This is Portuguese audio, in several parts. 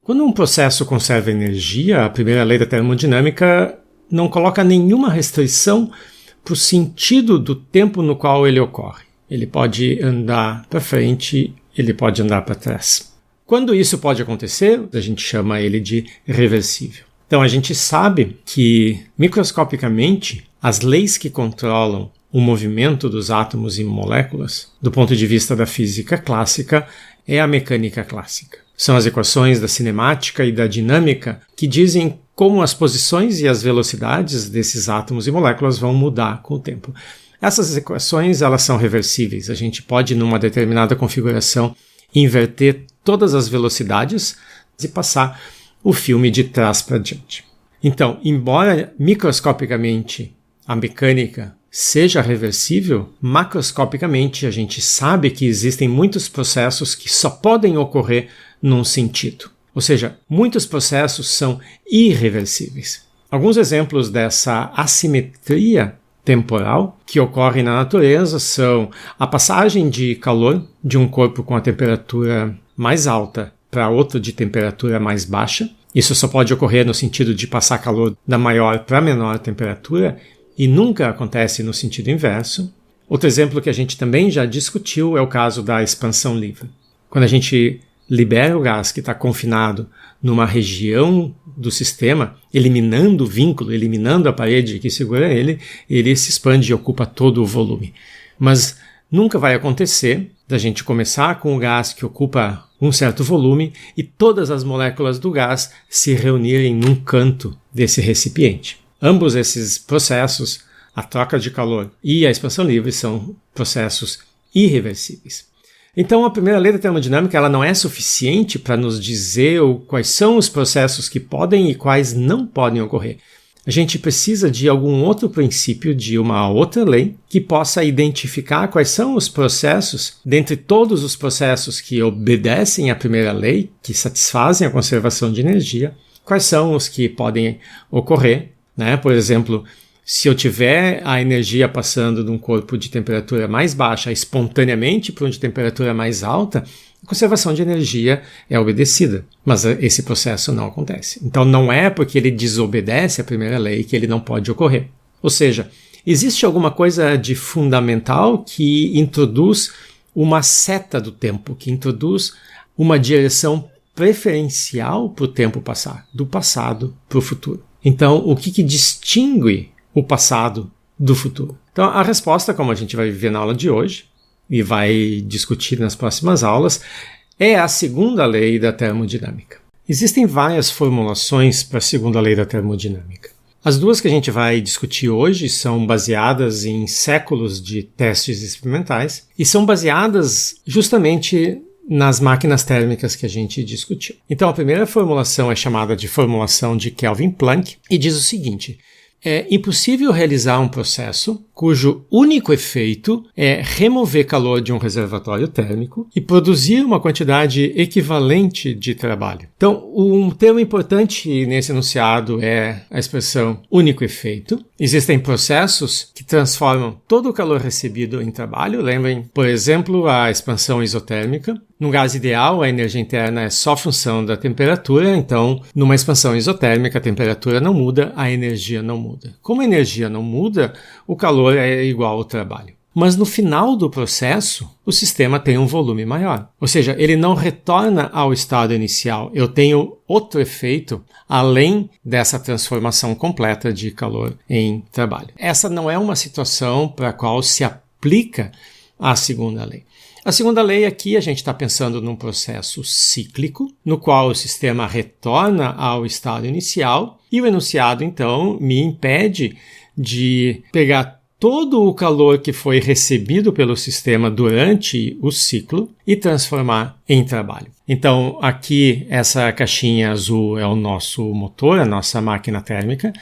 Quando um processo conserva energia, a primeira lei da termodinâmica não coloca nenhuma restrição para o sentido do tempo no qual ele ocorre. Ele pode andar para frente, ele pode andar para trás. Quando isso pode acontecer, a gente chama ele de reversível. Então a gente sabe que, microscopicamente, as leis que controlam o movimento dos átomos e moléculas, do ponto de vista da física clássica, é a mecânica clássica. São as equações da cinemática e da dinâmica que dizem como as posições e as velocidades desses átomos e moléculas vão mudar com o tempo. Essas equações, elas são reversíveis. A gente pode, numa determinada configuração, inverter todas as velocidades e passar o filme de trás para diante. Então, embora microscopicamente a mecânica seja reversível, macroscopicamente a gente sabe que existem muitos processos que só podem ocorrer num sentido. Ou seja, muitos processos são irreversíveis. Alguns exemplos dessa assimetria temporal que ocorre na natureza são a passagem de calor de um corpo com a temperatura mais alta para outro de temperatura mais baixa. Isso só pode ocorrer no sentido de passar calor da maior para menor temperatura e nunca acontece no sentido inverso. Outro exemplo que a gente também já discutiu é o caso da expansão livre. Quando a gente libera o gás que está confinado numa região do sistema, eliminando o vínculo, eliminando a parede que segura ele, ele se expande e ocupa todo o volume. Mas nunca vai acontecer da gente começar com o gás que ocupa um certo volume e todas as moléculas do gás se reunirem num canto desse recipiente. Ambos esses processos, a troca de calor e a expansão livre, são processos irreversíveis. Então, a primeira lei da termodinâmica ela não é suficiente para nos dizer quais são os processos que podem e quais não podem ocorrer. A gente precisa de algum outro princípio, de uma outra lei, que possa identificar quais são os processos, dentre todos os processos que obedecem à primeira lei, que satisfazem a conservação de energia, quais são os que podem ocorrer, né? Por exemplo, se eu tiver a energia passando de um corpo de temperatura mais baixa espontaneamente para um de temperatura mais alta, a conservação de energia é obedecida, mas esse processo não acontece. Então não é porque ele desobedece à primeira lei que ele não pode ocorrer. Ou seja, existe alguma coisa de fundamental que introduz uma seta do tempo, que introduz uma direção preferencial para o tempo passar, do passado para o futuro. Então, o que distingue o passado do futuro? Então, a resposta, como a gente vai ver na aula de hoje e vai discutir nas próximas aulas, é a segunda lei da termodinâmica. Existem várias formulações para a segunda lei da termodinâmica. As duas que a gente vai discutir hoje são baseadas em séculos de testes experimentais e são baseadas justamente nas máquinas térmicas que a gente discutiu. Então, a primeira formulação é chamada de formulação de Kelvin-Planck e diz o seguinte: é impossível realizar um processo cujo único efeito é remover calor de um reservatório térmico e produzir uma quantidade equivalente de trabalho. Então, um termo importante nesse enunciado é a expressão único efeito. Existem processos que transformam todo o calor recebido em trabalho. Lembrem, por exemplo, a expansão isotérmica. No gás ideal, a energia interna é só função da temperatura, então, numa expansão isotérmica, a temperatura não muda, a energia não muda. Como a energia não muda, o calor é igual ao trabalho. Mas no final do processo, o sistema tem um volume maior. Ou seja, ele não retorna ao estado inicial. Eu tenho outro efeito além dessa transformação completa de calor em trabalho. Essa não é uma situação para a qual se aplica a segunda lei. A segunda lei aqui, a gente está pensando num processo cíclico, no qual o sistema retorna ao estado inicial e o enunciado, então, me impede de pegar todo o calor que foi recebido pelo sistema durante o ciclo e transformar em trabalho. Então, aqui, essa caixinha azul é o nosso motor, a nossa máquina térmica.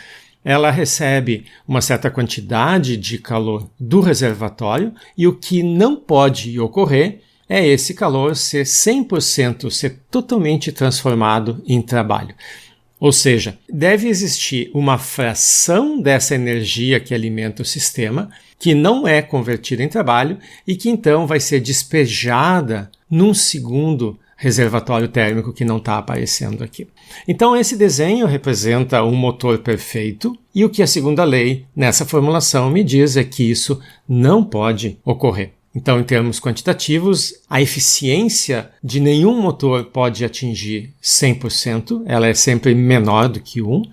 Ela recebe uma certa quantidade de calor do reservatório e o que não pode ocorrer é esse calor ser 100%, ser totalmente transformado em trabalho. Ou seja, deve existir uma fração dessa energia que alimenta o sistema que não é convertida em trabalho e que então vai ser despejada num segundo reservatório térmico que não está aparecendo aqui. Então esse desenho representa um motor perfeito e o que a segunda lei nessa formulação me diz é que isso não pode ocorrer. Então, em termos quantitativos, a eficiência de nenhum motor pode atingir 100%, ela é sempre menor do que 1,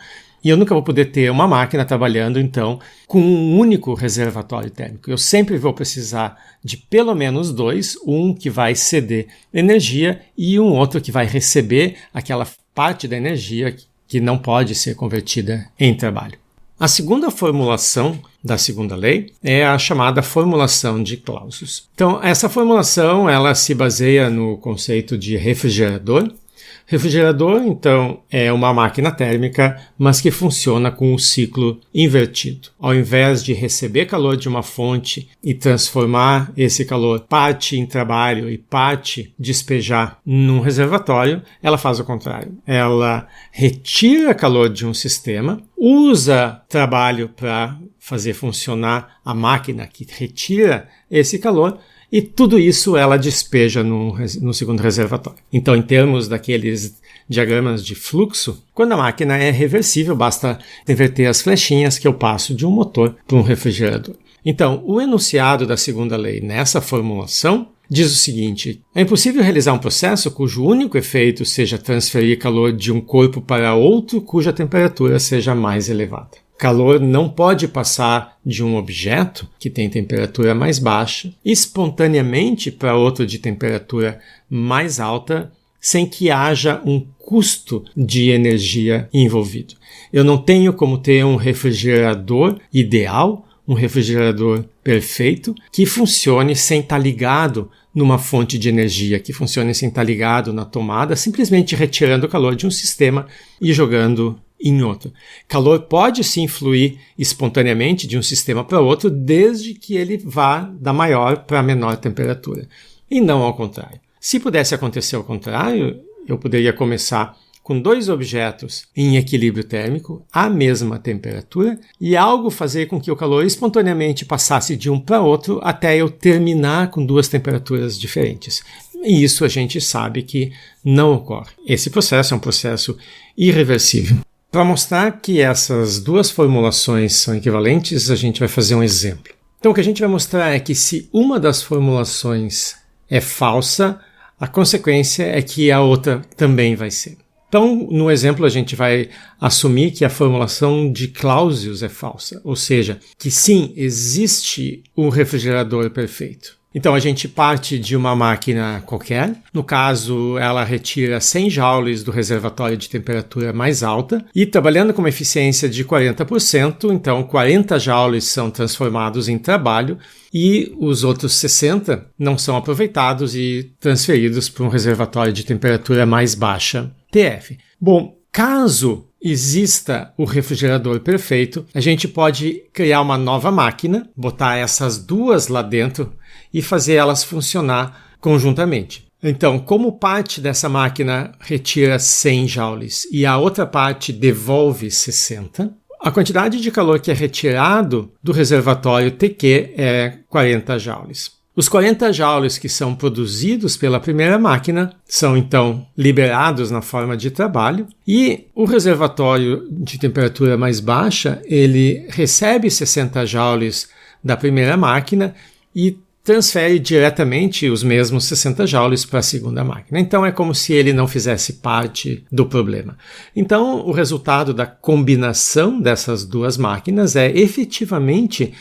e eu nunca vou poder ter uma máquina trabalhando, então, com um único reservatório térmico. Eu sempre vou precisar de pelo menos dois, um que vai ceder energia e um outro que vai receber aquela parte da energia que não pode ser convertida em trabalho. A segunda formulação da segunda lei é a chamada formulação de Clausius. Então, essa formulação ela se baseia no conceito de refrigerador. Refrigerador, então, é uma máquina térmica, mas que funciona com um ciclo invertido. Ao invés de receber calor de uma fonte e transformar esse calor parte em trabalho e parte despejar num reservatório, ela faz o contrário. Ela retira calor de um sistema, usa trabalho para fazer funcionar a máquina que retira esse calor, e tudo isso ela despeja no segundo reservatório. Então, em termos daqueles diagramas de fluxo, quando a máquina é reversível, basta inverter as flechinhas que eu passo de um motor para um refrigerador. Então, o enunciado da segunda lei nessa formulação diz o seguinte: é impossível realizar um processo cujo único efeito seja transferir calor de um corpo para outro cuja temperatura seja mais elevada. Calor não pode passar de um objeto que tem temperatura mais baixa espontaneamente para outro de temperatura mais alta sem que haja um custo de energia envolvido. Eu não tenho como ter um refrigerador ideal, um refrigerador perfeito, que funcione sem estar ligado numa fonte de energia, que funcione sem estar ligado na tomada, simplesmente retirando o calor de um sistema e jogando em outro. Calor pode sim fluir espontaneamente de um sistema para outro, desde que ele vá da maior para a menor temperatura, e não ao contrário. Se pudesse acontecer ao contrário, eu poderia começar com dois objetos em equilíbrio térmico, à mesma temperatura, e algo fazer com que o calor espontaneamente passasse de um para outro até eu terminar com duas temperaturas diferentes. E isso a gente sabe que não ocorre. Esse processo é um processo irreversível. Para mostrar que essas duas formulações são equivalentes, a gente vai fazer um exemplo. Então, o que a gente vai mostrar é que se uma das formulações é falsa, a consequência é que a outra também vai ser. Então, no exemplo, a gente vai assumir que a formulação de Clausius é falsa, ou seja, que sim, existe um refrigerador perfeito. Então, a gente parte de uma máquina qualquer. No caso, ela retira 100 joules do reservatório de temperatura mais alta e trabalhando com uma eficiência de 40%, então 40 joules são transformados em trabalho e os outros 60 não são aproveitados e transferidos para um reservatório de temperatura mais baixa, TF. Bom, caso exista o refrigerador perfeito, a gente pode criar uma nova máquina, botar essas duas lá dentro e fazer elas funcionar conjuntamente. Então, como parte dessa máquina retira 100 joules e a outra parte devolve 60, a quantidade de calor que é retirado do reservatório TQ é 40 joules. Os 40 joules que são produzidos pela primeira máquina são, então, liberados na forma de trabalho e o reservatório de temperatura mais baixa, ele recebe 60 joules da primeira máquina e transfere diretamente os mesmos 60 joules para a segunda máquina. Então, é como se ele não fizesse parte do problema. Então, o resultado da combinação dessas duas máquinas é efetivamente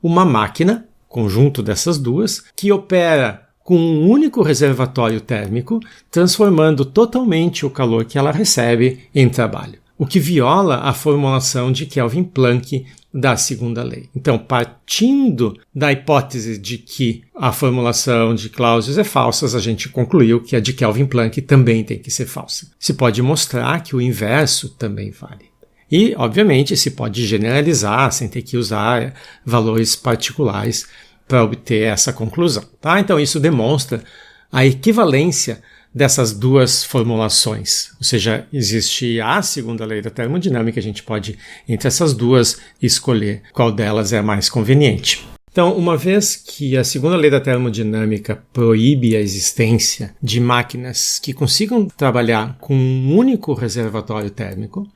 uma máquina, conjunto dessas duas, que opera com um único reservatório térmico, transformando totalmente o calor que ela recebe em trabalho, o que viola a formulação de Kelvin-Planck da segunda lei. Então, partindo da hipótese de que a formulação de Clausius é falsa, a gente concluiu que a de Kelvin-Planck também tem que ser falsa. Se pode mostrar que o inverso também vale. E, obviamente, se pode generalizar sem ter que usar valores particulares para obter essa conclusão. Tá? Então, isso demonstra a equivalência dessas duas formulações. Ou seja, existe a segunda lei da termodinâmica, a gente pode, entre essas duas, escolher qual delas é a mais conveniente. Então, uma vez que a segunda lei da termodinâmica proíbe a existência de máquinas que consigam trabalhar com um único reservatório térmico,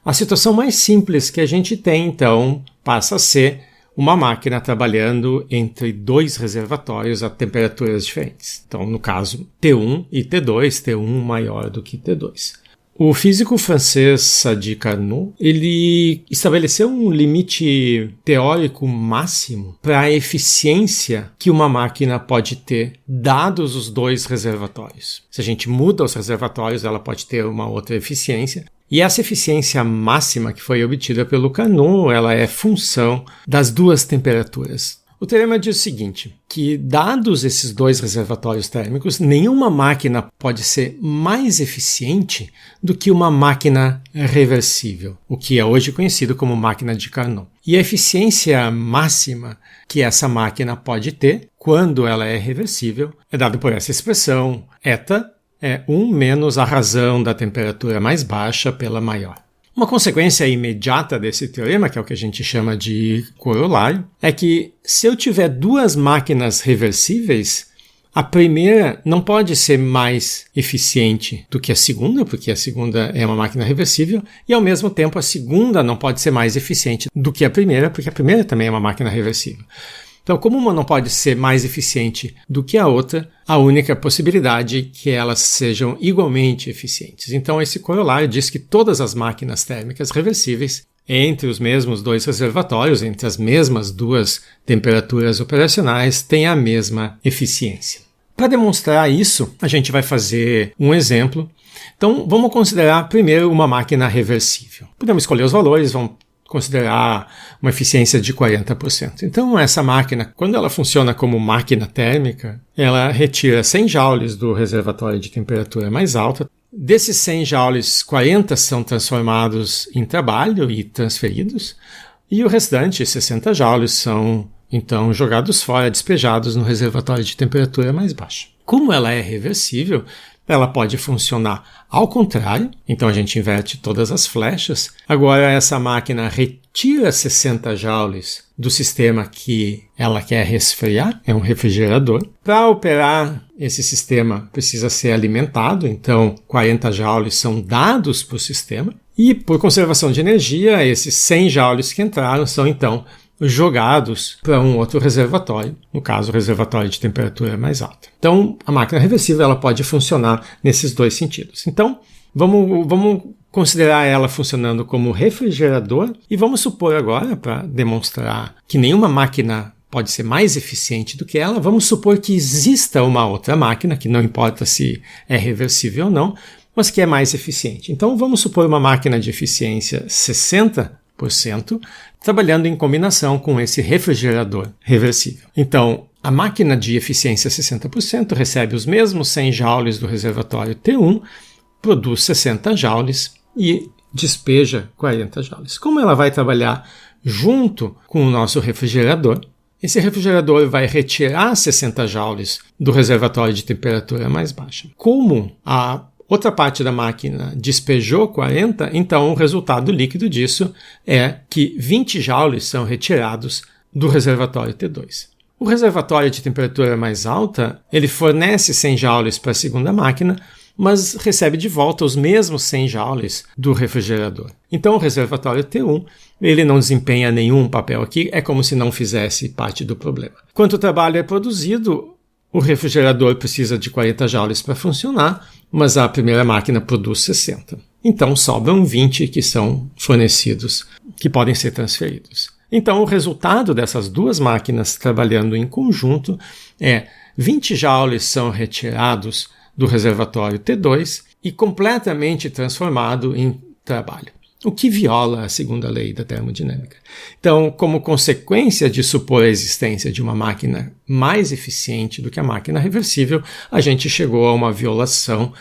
a situação mais simples que a gente tem, então, passa a ser uma máquina trabalhando entre dois reservatórios a temperaturas diferentes. Então, no caso, T1 e T2, T1 maior do que T2. O físico francês Sadi Carnot, ele estabeleceu um limite teórico máximo para a eficiência que uma máquina pode ter, dados os dois reservatórios. Se a gente muda os reservatórios, ela pode ter uma outra eficiência. E essa eficiência máxima que foi obtida pelo Carnot, ela é função das duas temperaturas. O teorema diz o seguinte, que dados esses dois reservatórios térmicos, nenhuma máquina pode ser mais eficiente do que uma máquina reversível, o que é hoje conhecido como máquina de Carnot. E a eficiência máxima que essa máquina pode ter, quando ela é reversível, é dada por essa expressão, eta é 1 menos a razão da temperatura mais baixa pela maior. Uma consequência imediata desse teorema, que é o que a gente chama de corolário, é que se eu tiver duas máquinas reversíveis, a primeira não pode ser mais eficiente do que a segunda, porque a segunda é uma máquina reversível, e ao mesmo tempo a segunda não pode ser mais eficiente do que a primeira, porque a primeira também é uma máquina reversível. Então, como uma não pode ser mais eficiente do que a outra, a única possibilidade é que elas sejam igualmente eficientes. Então, esse corolário diz que todas as máquinas térmicas reversíveis, entre os mesmos dois reservatórios, entre as mesmas duas temperaturas operacionais, têm a mesma eficiência. Para demonstrar isso, a gente vai fazer um exemplo. Então, vamos considerar primeiro uma máquina reversível. Podemos escolher os valores, vamos considerar uma eficiência de 40%. Então, essa máquina, quando ela funciona como máquina térmica, ela retira 100 joules do reservatório de temperatura mais alta. Desses 100 joules, 40 são transformados em trabalho e transferidos, e o restante, 60 joules, são então jogados fora, despejados no reservatório de temperatura mais baixa. Como ela é reversível, ela pode funcionar ao contrário, então a gente inverte todas as flechas. Agora essa máquina retira 60 joules do sistema que ela quer resfriar, é um refrigerador. Para operar esse sistema precisa ser alimentado, então 40 joules são dados para o sistema. E por conservação de energia, esses 100 joules que entraram são então jogados para um outro reservatório, no caso o reservatório de temperatura mais alta. Então a máquina reversível ela pode funcionar nesses dois sentidos. Então vamos considerar ela funcionando como refrigerador e vamos supor agora, para demonstrar que nenhuma máquina pode ser mais eficiente do que ela, vamos supor que exista uma outra máquina, que não importa se é reversível ou não, mas que é mais eficiente. Então vamos supor uma máquina de eficiência 60%, trabalhando em combinação com esse refrigerador reversível. Então, a máquina de eficiência 60% recebe os mesmos 100 joules do reservatório T1, produz 60 joules e despeja 40 joules. Como ela vai trabalhar junto com o nosso refrigerador, esse refrigerador vai retirar 60 joules do reservatório de temperatura mais baixa. Como a outra parte da máquina despejou 40, então o resultado líquido disso é que 20 joules são retirados do reservatório T2. O reservatório de temperatura mais alta, ele fornece 100 joules para a segunda máquina, mas recebe de volta os mesmos 100 joules do refrigerador. Então o reservatório T1, ele não desempenha nenhum papel aqui, é como se não fizesse parte do problema. Quanto o trabalho é produzido, o refrigerador precisa de 40 joules para funcionar, mas a primeira máquina produz 60. Então sobram 20 que são fornecidos, que podem ser transferidos. Então o resultado dessas duas máquinas trabalhando em conjunto é 20 joules são retirados do reservatório T2 e completamente transformado em trabalho, o que viola a segunda lei da termodinâmica. Então, como consequência de supor a existência de uma máquina mais eficiente do que a máquina reversível, a gente chegou a uma violação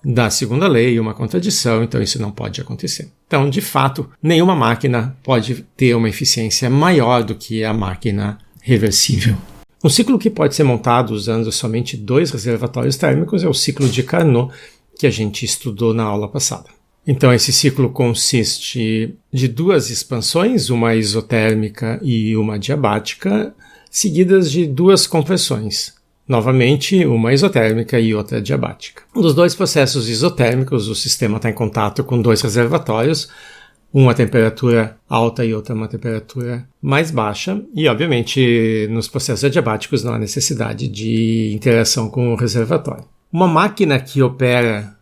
da segunda lei, uma contradição, então isso não pode acontecer. Então, de fato, nenhuma máquina pode ter uma eficiência maior do que a máquina reversível. Um ciclo que pode ser montado usando somente dois reservatórios térmicos é o ciclo de Carnot, que a gente estudou na aula passada. Então, esse ciclo consiste de duas expansões, uma isotérmica e uma diabática, seguidas de duas compressões. Novamente, uma isotérmica e outra diabática. Nos dois processos isotérmicos, o sistema está em contato com dois reservatórios, uma temperatura alta e outra uma temperatura mais baixa, e obviamente nos processos adiabáticos não há necessidade de interação com o reservatório. Uma máquina que opera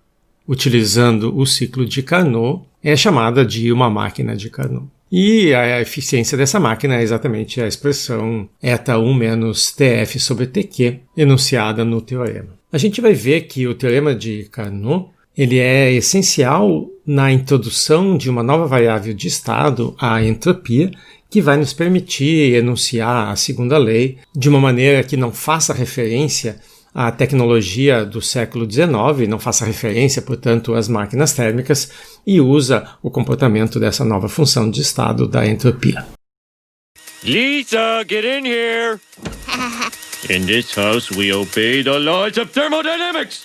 utilizando o ciclo de Carnot é chamada de uma máquina de Carnot. E a eficiência dessa máquina é exatamente a expressão eta1 menos Tf sobre Tq enunciada no teorema. A gente vai ver que o teorema de Carnot ele é essencial na introdução de uma nova variável de estado, a entropia, que vai nos permitir enunciar a segunda lei de uma maneira que não faça referência à tecnologia do século XIX, não faça referência, portanto, às máquinas térmicas e usa o comportamento dessa nova função de estado da entropia. Lisa, get in here! In this house we obey the laws of thermodynamics!